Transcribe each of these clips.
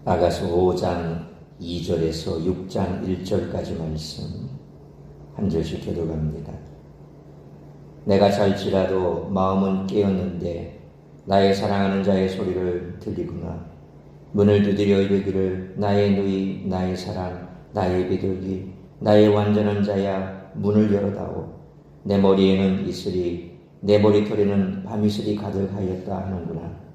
아가서 5장 2절에서 6장 1절까지 말씀 한 절씩 교독합니다. 내가 잘지라도 마음은 깨었는데 나의 사랑하는 자의 소리를 들리구나. 문을 두드려 이르기를 나의 누이 나의 사랑 나의 비둘기 나의 완전한 자야 문을 열어다오. 내 머리에는 이슬이 내 머리털에는 밤이슬이 가득하였다 하는구나.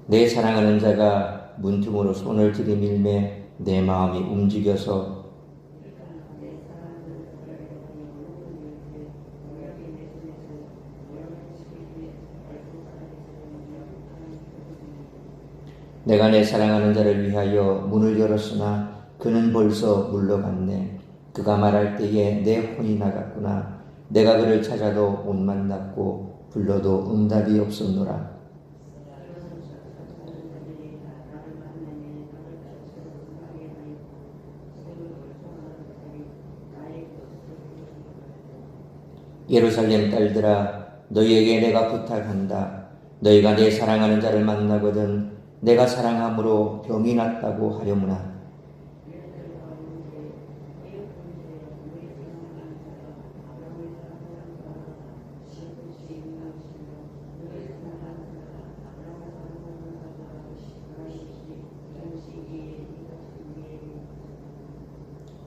내 사랑하는 자가 문틈으로 손을 들이밀매 내 마음이 움직여서 내가 내 사랑하는 자를 위하여 문을 열었으나 그는 벌써 물러갔네. 그가 말할 때에 내 혼이 나갔구나. 내가 그를 찾아도 못 만났고 불러도 응답이 없었노라. 예루살렘 딸들아, 너희에게 내가 부탁한다. 너희가 내 사랑하는 자를 만나거든 내가 사랑함으로 병이 낫다고 하려무나.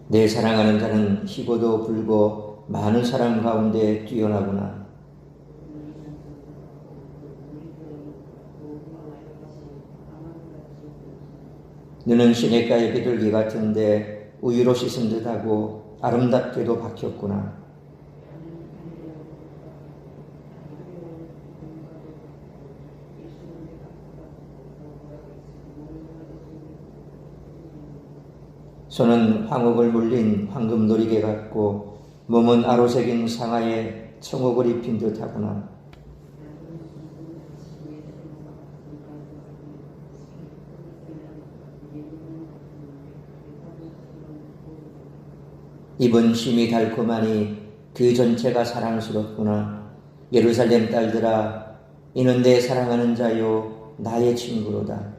내 사랑하는 자는 희고도 불고 많은 사람 가운데 뛰어나구나. 너는 시냇가의 비둘기 같은데 우유로 씻은 듯하고 아름답게도 박혔구나. 손은 황옥을 물린 황금놀이개 같고 몸은 아로새긴 상아에 청옥을 입힌 듯하구나. 입은 심이 달콤하니 그 전체가 사랑스럽구나. 예루살렘 딸들아, 이는 내 사랑하는 자요 나의 친구로다.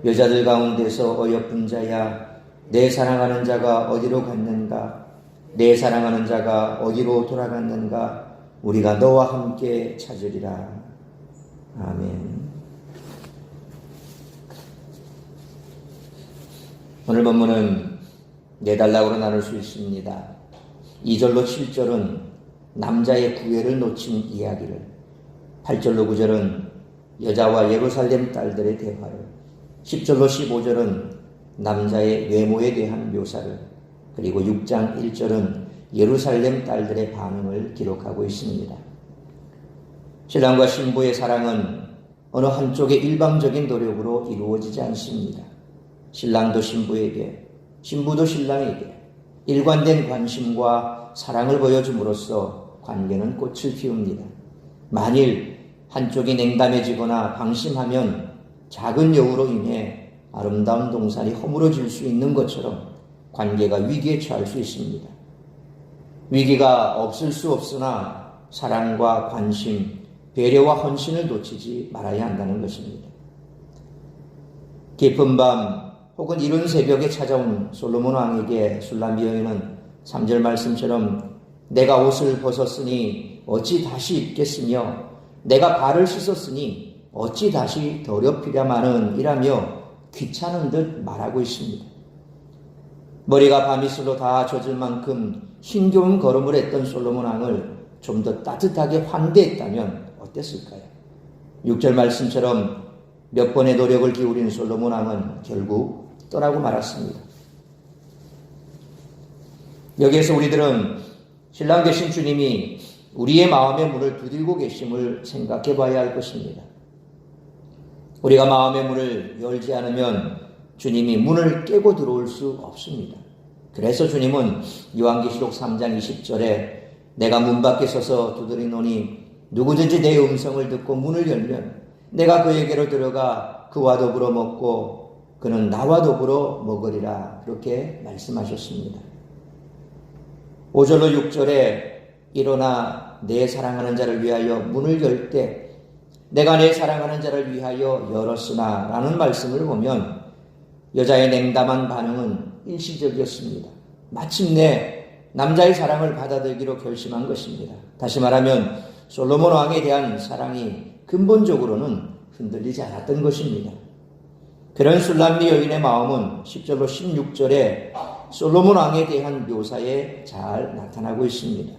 여자들 가운데서 어여쁜 자야, 내 사랑하는 자가 어디로 갔는가? 내 사랑하는 자가 어디로 돌아갔는가? 우리가 너와 함께 찾으리라. 아멘. 오늘 본문은 네 단락으로 나눌 수 있습니다. 2절로 7절은 남자의 구애를 놓친 이야기를, 8절로 9절은 여자와 예루살렘 딸들의 대화를, 10절로 15절은 남자의 외모에 대한 묘사를, 그리고 6장 1절은 예루살렘 딸들의 반응을 기록하고 있습니다. 신랑과 신부의 사랑은 어느 한쪽의 일방적인 노력으로 이루어지지 않습니다. 신랑도 신부에게, 신부도 신랑에게 일관된 관심과 사랑을 보여줌으로써 관계는 꽃을 피웁니다. 만일 한쪽이 냉담해지거나 방심하면 작은 여우로 인해 아름다운 동산이 허물어질 수 있는 것처럼 관계가 위기에 처할 수 있습니다. 위기가 없을 수 없으나 사랑과 관심, 배려와 헌신을 놓치지 말아야 한다는 것입니다. 깊은 밤 혹은 이른 새벽에 찾아온 솔로몬 왕에게 술람비 여인은 3절 말씀처럼 내가 옷을 벗었으니 어찌 다시 입겠으며 내가 발을 씻었으니 어찌 다시 더럽히랴마는 이라며 귀찮은 듯 말하고 있습니다. 머리가 밤이슬로 다 젖을 만큼 힘겨운 걸음을 했던 솔로몬 왕을 좀 더 따뜻하게 환대했다면 어땠을까요? 6절 말씀처럼 몇 번의 노력을 기울인 솔로몬 왕은 결국 떠나고 말았습니다. 여기에서 우리들은 신랑 되신 주님이 우리의 마음의 문을 두들고 계심을 생각해 봐야 할 것입니다. 우리가 마음의 문을 열지 않으면 주님이 문을 깨고 들어올 수 없습니다. 그래서 주님은 요한계시록 3장 20절에 내가 문 밖에 서서 두드리노니 누구든지 내 음성을 듣고 문을 열면 내가 그에게로 들어가 그와 더불어 먹고 그는 나와 더불어 먹으리라 그렇게 말씀하셨습니다. 5절로 6절에 일어나 내 사랑하는 자를 위하여 문을 열 때 내가 내 사랑하는 자를 위하여 열었으나 라는 말씀을 보면 여자의 냉담한 반응은 일시적이었습니다. 마침내 남자의 사랑을 받아들이기로 결심한 것입니다. 다시 말하면 솔로몬 왕에 대한 사랑이 근본적으로는 흔들리지 않았던 것입니다. 그런 술람미 여인의 마음은 10절로 16절에 솔로몬 왕에 대한 묘사에 잘 나타나고 있습니다.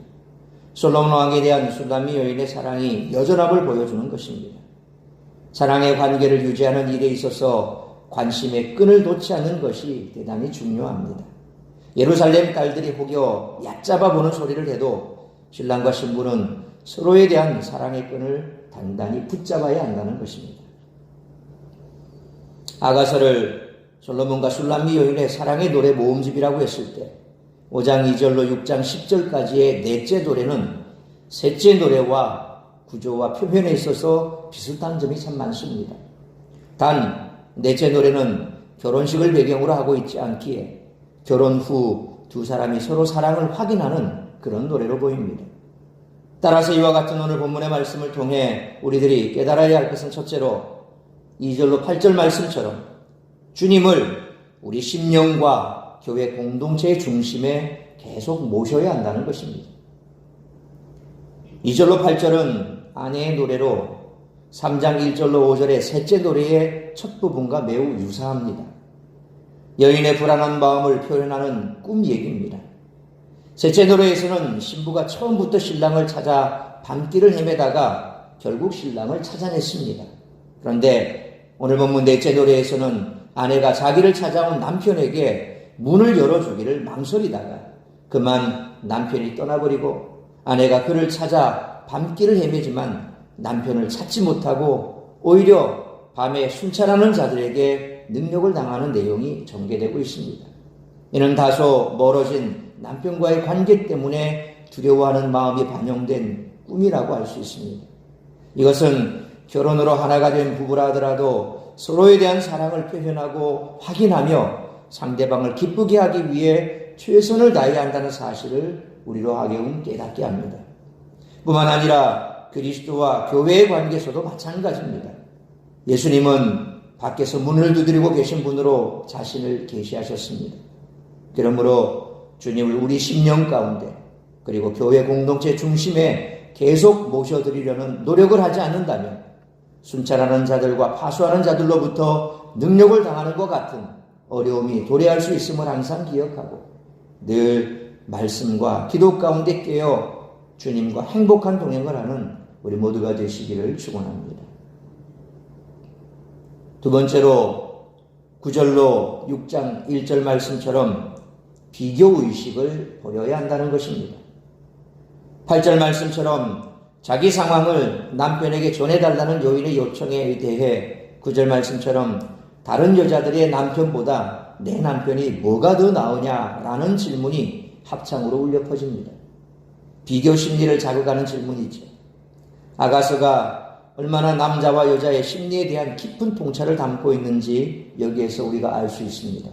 솔로몬 왕에 대한 술람미 여인의 사랑이 여전함을 보여주는 것입니다. 사랑의 관계를 유지하는 일에 있어서 관심의 끈을 놓지 않는 것이 대단히 중요합니다. 예루살렘 딸들이 혹여 얕잡아 보는 소리를 해도 신랑과 신부는 서로에 대한 사랑의 끈을 단단히 붙잡아야 한다는 것입니다. 아가서를 솔로몬과 술람미 여인의 사랑의 노래 모음집이라고 했을 때 5장 2절로 6장 10절까지의 넷째 노래는 셋째 노래와 구조와 표현에 있어서 비슷한 점이 참 많습니다. 단 넷째 노래는 결혼식을 배경으로 하고 있지 않기에 결혼 후 두 사람이 서로 사랑을 확인하는 그런 노래로 보입니다. 따라서 이와 같은 오늘 본문의 말씀을 통해 우리들이 깨달아야 할 것은 첫째로 2절로 8절 말씀처럼 주님을 우리 심령과 교회 공동체의 중심에 계속 모셔야 한다는 것입니다. 2절로 8절은 아내의 노래로 3장 1절로 5절의 셋째 노래의 첫 부분과 매우 유사합니다. 여인의 불안한 마음을 표현하는 꿈 얘기입니다. 셋째 노래에서는 신부가 처음부터 신랑을 찾아 밤길을 헤매다가 결국 신랑을 찾아냈습니다. 그런데 오늘 본문 넷째 노래에서는 아내가 자기를 찾아온 남편에게 문을 열어주기를 망설이다가 그만 남편이 떠나버리고 아내가 그를 찾아 밤길을 헤매지만 남편을 찾지 못하고 오히려 밤에 순찰하는 자들에게 능력을 당하는 내용이 전개되고 있습니다. 이는 다소 멀어진 남편과의 관계 때문에 두려워하는 마음이 반영된 꿈이라고 할 수 있습니다. 이것은 결혼으로 하나가 된 부부라 하더라도 서로에 대한 사랑을 표현하고 확인하며 상대방을 기쁘게 하기 위해 최선을 다해야 한다는 사실을 우리로 하여금 깨닫게 합니다. 뿐만 아니라 그리스도와 교회의 관계에서도 마찬가지입니다. 예수님은 밖에서 문을 두드리고 계신 분으로 자신을 계시하셨습니다. 그러므로 주님을 우리 심령 가운데 그리고 교회 공동체 중심에 계속 모셔드리려는 노력을 하지 않는다면 순찰하는 자들과 파수하는 자들로부터 능력을 당하는 것 같은 어려움이 도래할 수 있음을 항상 기억하고 늘 말씀과 기도 가운데 깨어 주님과 행복한 동행을 하는 우리 모두가 되시기를 축원합니다. 두 번째로 9절로 6장 1절 말씀처럼 비교의식을 버려야 한다는 것입니다. 8절 말씀처럼 자기 상황을 남편에게 전해달라는 여인의 요청에 대해 9절 말씀처럼 다른 여자들의 남편보다 내 남편이 뭐가 더 나으냐라는 질문이 합창으로 울려 퍼집니다. 비교 심리를 자극하는 질문이죠. 아가서가 얼마나 남자와 여자의 심리에 대한 깊은 통찰을 담고 있는지 여기에서 우리가 알 수 있습니다.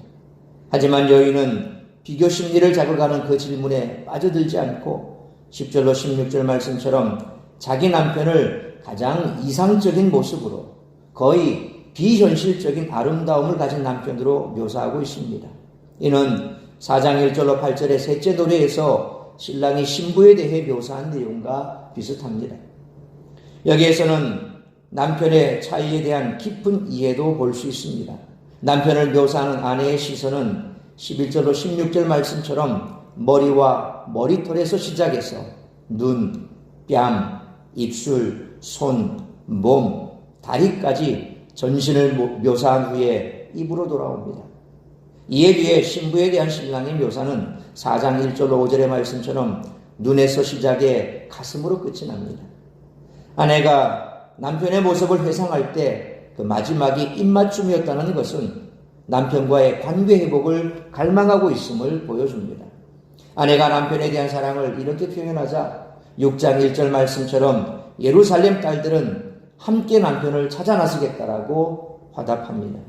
하지만 여인은 비교 심리를 자극하는 그 질문에 빠져들지 않고 10절로 16절 말씀처럼 자기 남편을 가장 이상적인 모습으로 거의 비현실적인 아름다움을 가진 남편으로 묘사하고 있습니다. 이는 4장 1절로 8절의 셋째 노래에서 신랑이 신부에 대해 묘사한 내용과 비슷합니다. 여기에서는 남편의 차이에 대한 깊은 이해도 볼 수 있습니다. 남편을 묘사하는 아내의 시선은 11절로 16절 말씀처럼 머리와 머리털에서 시작해서 눈, 뺨, 입술, 손, 몸, 다리까지 전신을 묘사한 후에 입으로 돌아옵니다. 이에 비해 신부에 대한 신랑의 묘사는 4장 1절로 5절의 말씀처럼 눈에서 시작해 가슴으로 끝이 납니다. 아내가 남편의 모습을 회상할 때 그 마지막이 입맞춤이었다는 것은 남편과의 관계 회복을 갈망하고 있음을 보여줍니다. 아내가 남편에 대한 사랑을 이렇게 표현하자 6장 1절 말씀처럼 예루살렘 딸들은 함께 남편을 찾아 나서겠다라고 화답합니다.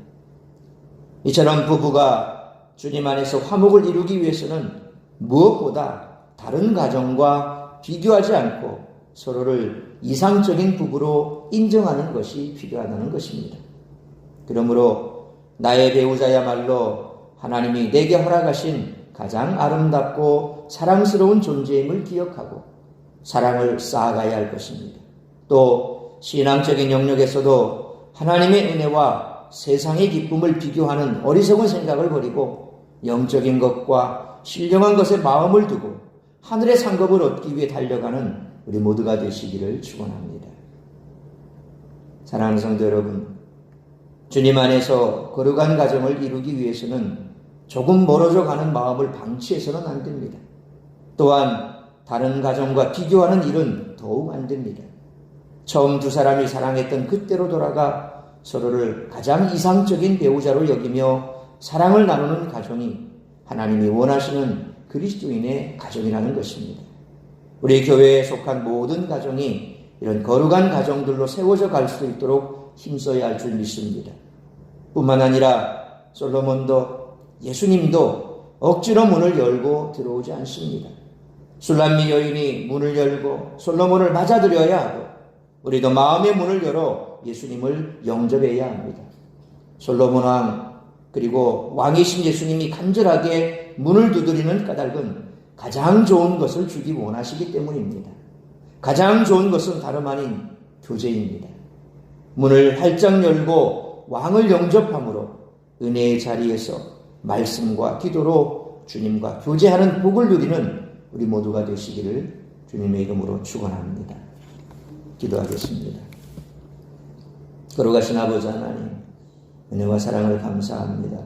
이처럼 부부가 주님 안에서 화목을 이루기 위해서는 무엇보다 다른 가정과 비교하지 않고 서로를 이상적인 부부로 인정하는 것이 필요하다는 것입니다. 그러므로 나의 배우자야말로 하나님이 내게 허락하신 가장 아름답고 사랑스러운 존재임을 기억하고 사랑을 쌓아가야 할 것입니다. 또 신앙적인 영역에서도 하나님의 은혜와 세상의 기쁨을 비교하는 어리석은 생각을 버리고 영적인 것과 신령한 것에 마음을 두고 하늘의 상급을 얻기 위해 달려가는 우리 모두가 되시기를 축원합니다. 사랑하는 성도 여러분, 주님 안에서 거룩한 가정을 이루기 위해서는 조금 멀어져 가는 마음을 방치해서는 안 됩니다. 또한 다른 가정과 비교하는 일은 더욱 안 됩니다. 처음 두 사람이 사랑했던 그때로 돌아가 서로를 가장 이상적인 배우자로 여기며 사랑을 나누는 가정이 하나님이 원하시는 그리스도인의 가정이라는 것입니다. 우리 교회에 속한 모든 가정이 이런 거룩한 가정들로 세워져 갈 수 있도록 힘써야 할 줄 믿습니다. 뿐만 아니라 솔로몬도 예수님도 억지로 문을 열고 들어오지 않습니다. 술람미 여인이 문을 열고 솔로몬을 맞아들여야 하고 우리도 마음의 문을 열어 예수님을 영접해야 합니다. 솔로몬 왕 그리고 왕이신 예수님이 간절하게 문을 두드리는 까닭은 가장 좋은 것을 주기 원하시기 때문입니다. 가장 좋은 것은 다름 아닌 교제입니다. 문을 활짝 열고 왕을 영접함으로 은혜의 자리에서 말씀과 기도로 주님과 교제하는 복을 누리는 우리 모두가 되시기를 주님의 이름으로 축원합니다. 기도하겠습니다. 거룩하신 아버지 하나님, 은혜와 사랑을 감사합니다.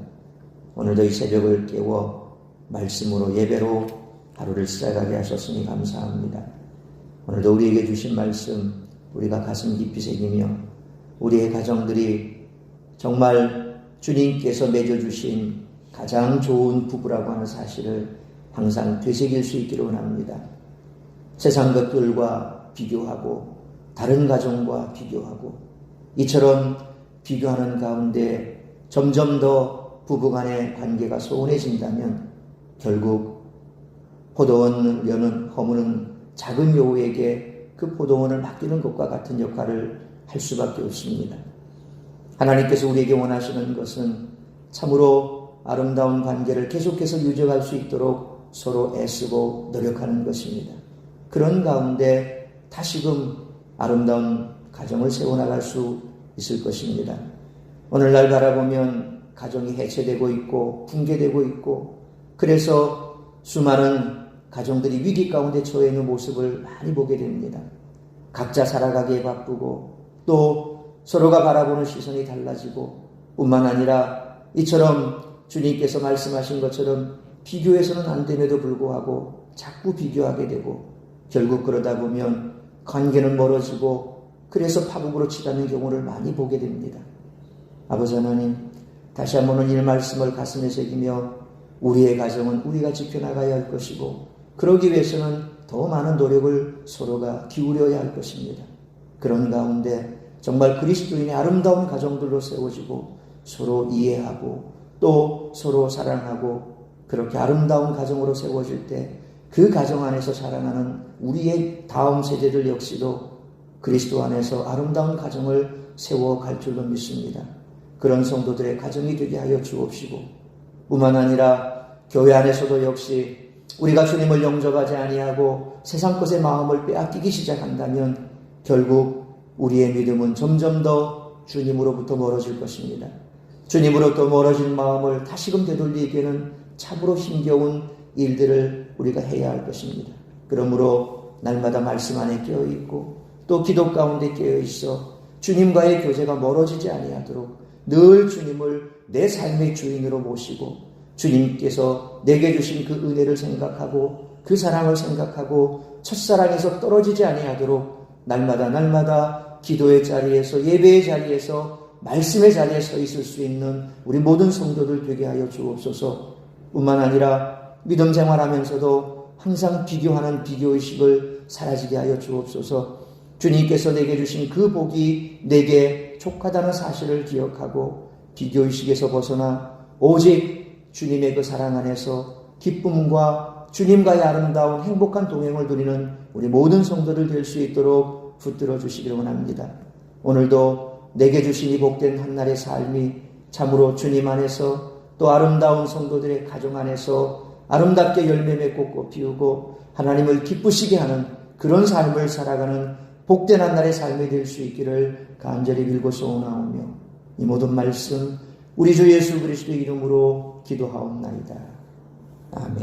오늘도 이 새벽을 깨워 말씀으로 예배로 하루를 시작하게 하셨으니 감사합니다. 오늘도 우리에게 주신 말씀 우리가 가슴 깊이 새기며 우리의 가정들이 정말 주님께서 맺어주신 가장 좋은 부부라고 하는 사실을 항상 되새길 수 있기를 원합니다. 세상 것들과 비교하고 다른 가정과 비교하고 이처럼 비교하는 가운데 점점 더 부부간의 관계가 소원해진다면 결국 포도원을 여는 허무는 작은 여우에게 그 포도원을 맡기는 것과 같은 역할을 할 수밖에 없습니다. 하나님께서 우리에게 원하시는 것은 참으로 아름다운 관계를 계속해서 유지할 수 있도록 서로 애쓰고 노력하는 것입니다. 그런 가운데 다시금 아름다운 가정을 세워나갈 수 있을 것입니다. 오늘날 바라보면 가정이 해체되고 있고 붕괴되고 있고 그래서 수많은 가정들이 위기 가운데 처해 있는 모습을 많이 보게 됩니다. 각자 살아가기에 바쁘고 또 서로가 바라보는 시선이 달라지고 뿐만 아니라 이처럼 주님께서 말씀하신 것처럼 비교해서는 안 됨에도 불구하고 자꾸 비교하게 되고 결국 그러다 보면 관계는 멀어지고 그래서 파국으로 치닫는 경우를 많이 보게 됩니다. 아버지 하나님, 다시 한번은 이 말씀을 가슴에 새기며 우리의 가정은 우리가 지켜나가야 할 것이고 그러기 위해서는 더 많은 노력을 서로가 기울여야 할 것입니다. 그런 가운데 정말 그리스도인의 아름다운 가정들로 세워지고 서로 이해하고 또 서로 사랑하고 그렇게 아름다운 가정으로 세워질 때 그 가정 안에서 자라나는 우리의 다음 세대들 역시도 그리스도 안에서 아름다운 가정을 세워갈 줄로 믿습니다. 그런 성도들의 가정이 되게 하여 주옵시고 뿐만 아니라 교회 안에서도 역시 우리가 주님을 영접하지 아니하고 세상 것의 마음을 빼앗기기 시작한다면 결국 우리의 믿음은 점점 더 주님으로부터 멀어질 것입니다. 주님으로부터 멀어진 마음을 다시금 되돌리기에는 참으로 힘겨운 일들을 우리가 해야 할 것입니다. 그러므로 날마다 말씀 안에 깨어있고 또 기도 가운데 깨어있어 주님과의 교제가 멀어지지 아니하도록 늘 주님을 내 삶의 주인으로 모시고 주님께서 내게 주신 그 은혜를 생각하고 그 사랑을 생각하고 첫사랑에서 떨어지지 아니하도록 날마다 기도의 자리에서 예배의 자리에서 말씀의 자리에 서 있을 수 있는 우리 모든 성도들 되게 하여 주옵소서. 뿐만 아니라 믿음 생활하면서도 항상 비교하는 비교의식을 사라지게 하여 주옵소서. 주님께서 내게 주신 그 복이 내게 족하다는 사실을 기억하고 비교의식에서 벗어나 오직 주님의 그 사랑 안에서 기쁨과 주님과의 아름다운 행복한 동행을 누리는 우리 모든 성도들 될 수 있도록 붙들어 주시기를 원합니다. 오늘도 내게 주신 이 복된 한날의 삶이 참으로 주님 안에서 또 아름다운 성도들의 가정 안에서 아름답게 열매 맺고 꽃 피우고 하나님을 기쁘시게 하는 그런 삶을 살아가는 복된 한날의 삶이 될 수 있기를 간절히 빌고 소원하오며 이 모든 말씀 우리 주 예수 그리스도의 이름으로 기도하옵나이다. 아멘.